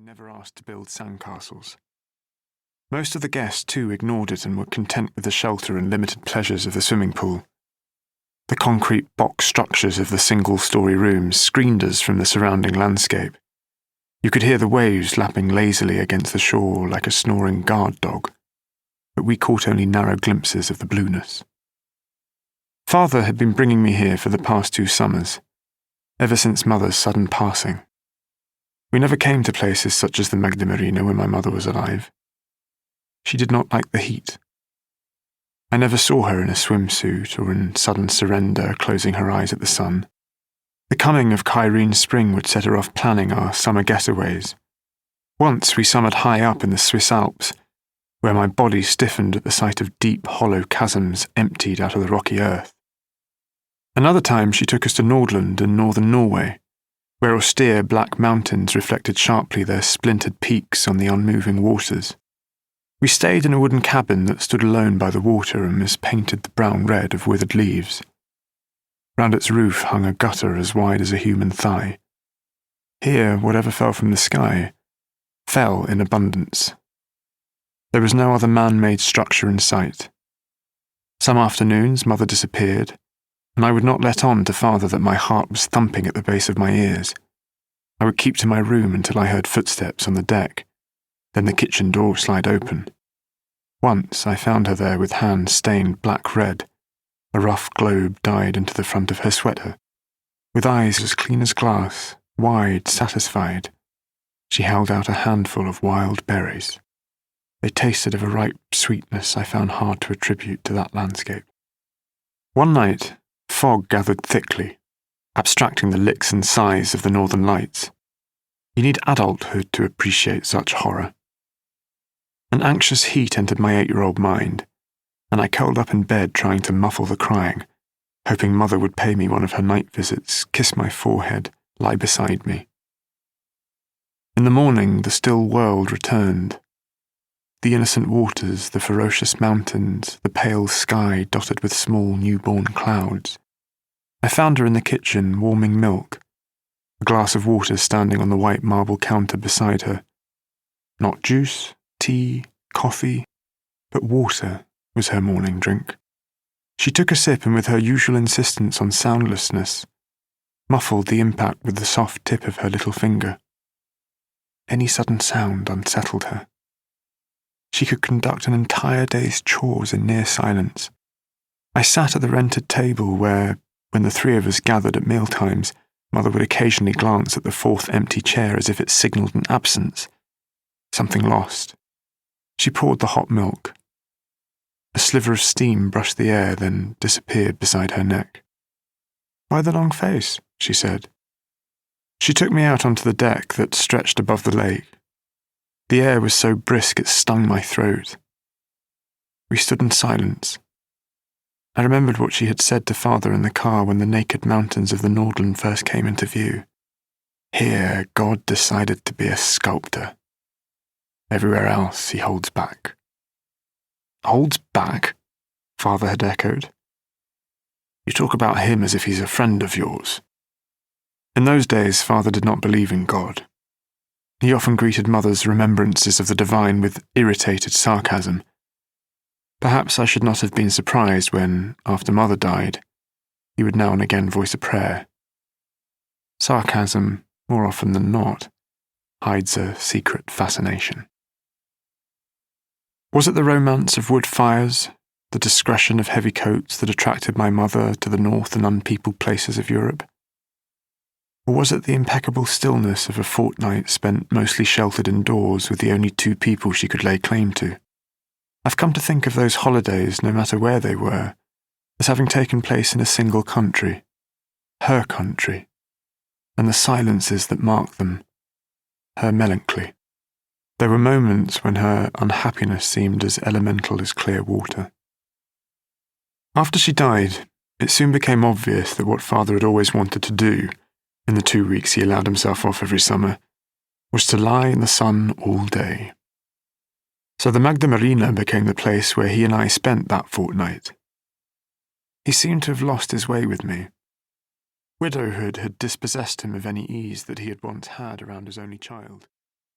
never asked to build sandcastles. Most of the guests, too, ignored it and were content with the shelter and limited pleasures of the swimming pool. The concrete box structures of the single-story rooms screened us from the surrounding landscape. You could hear the waves lapping lazily against the shore like a snoring guard dog, but we caught only narrow glimpses of the blueness. Father had been bringing me here for the past 2 summers, ever since Mother's sudden passing. We never came to places such as the Magda Marina when my mother was alive. She did not like the heat. I never saw her in a swimsuit or in sudden surrender closing her eyes at the sun. The coming of Kyrene spring would set her off planning our summer getaways. Once we summered high up in the Swiss Alps, where my body stiffened at the sight of deep, hollow chasms emptied out of the rocky earth. Another time she took us to Nordland in northern Norway, where austere black mountains reflected sharply their splintered peaks on the unmoving waters. We stayed in a wooden cabin that stood alone by the water and was painted the brown red of withered leaves. Round its roof hung a gutter as wide as a human thigh. Here, whatever fell from the sky fell in abundance. There was no other man-made structure in sight. Some afternoons Mother disappeared, and I would not let on to Father that my heart was thumping at the base of my ears. I would keep to my room until I heard footsteps on the deck, then the kitchen door slide open. Once I found her there with hands stained black-red, a rough globe dyed into the front of her sweater. With eyes as clean as glass, wide, satisfied, she held out a handful of wild berries. They tasted of a ripe sweetness I found hard to attribute to that landscape. One night, fog gathered thickly, abstracting the licks and sighs of the northern lights. You need adulthood to appreciate such horror. An anxious heat entered my 8-year-old mind, and I curled up in bed trying to muffle the crying, hoping Mother would pay me one of her night visits, kiss my forehead, lie beside me. In the morning, the still world returned. The innocent waters, the ferocious mountains, the pale sky dotted with small newborn clouds. I found her in the kitchen, warming milk, a glass of water standing on the white marble counter beside her. Not juice, tea, coffee, but water was her morning drink. She took a sip and with her usual insistence on soundlessness, muffled the impact with the soft tip of her little finger. Any sudden sound unsettled her. She could conduct an entire day's chores in near silence. I sat at the rented table where, when the 3 of us gathered at mealtimes, Mother would occasionally glance at the 4th empty chair as if it signalled an absence. Something lost. She poured the hot milk. A sliver of steam brushed the air, then disappeared beside her neck. "Why the long face?" she said. She took me out onto the deck that stretched above the lake. The air was so brisk it stung my throat. We stood in silence. I remembered what she had said to Father in the car when the naked mountains of the Nordland first came into view. Here, God decided to be a sculptor. Everywhere else, he holds back. Holds back? Father had echoed. You talk about him as if he's a friend of yours. In those days, Father did not believe in God. He often greeted Mother's remembrances of the divine with irritated sarcasm. Perhaps I should not have been surprised when, after Mother died, he would now and again voice a prayer. Sarcasm, more often than not, hides a secret fascination. Was it the romance of wood fires, the discretion of heavy coats that attracted my mother to the north and unpeopled places of Europe? Or was it the impeccable stillness of a fortnight spent mostly sheltered indoors with the only 2 people she could lay claim to? I've come to think of those holidays, no matter where they were, as having taken place in a single country, her country, and the silences that marked them, her melancholy. There were moments when her unhappiness seemed as elemental as clear water. After she died, it soon became obvious that what Father had always wanted to do, in the 2 weeks he allowed himself off every summer, was to lie in the sun all day. So the Magda Marina became the place where he and I spent that fortnight. He seemed to have lost his way with me. Widowhood had dispossessed him of any ease that he had once had around his only child.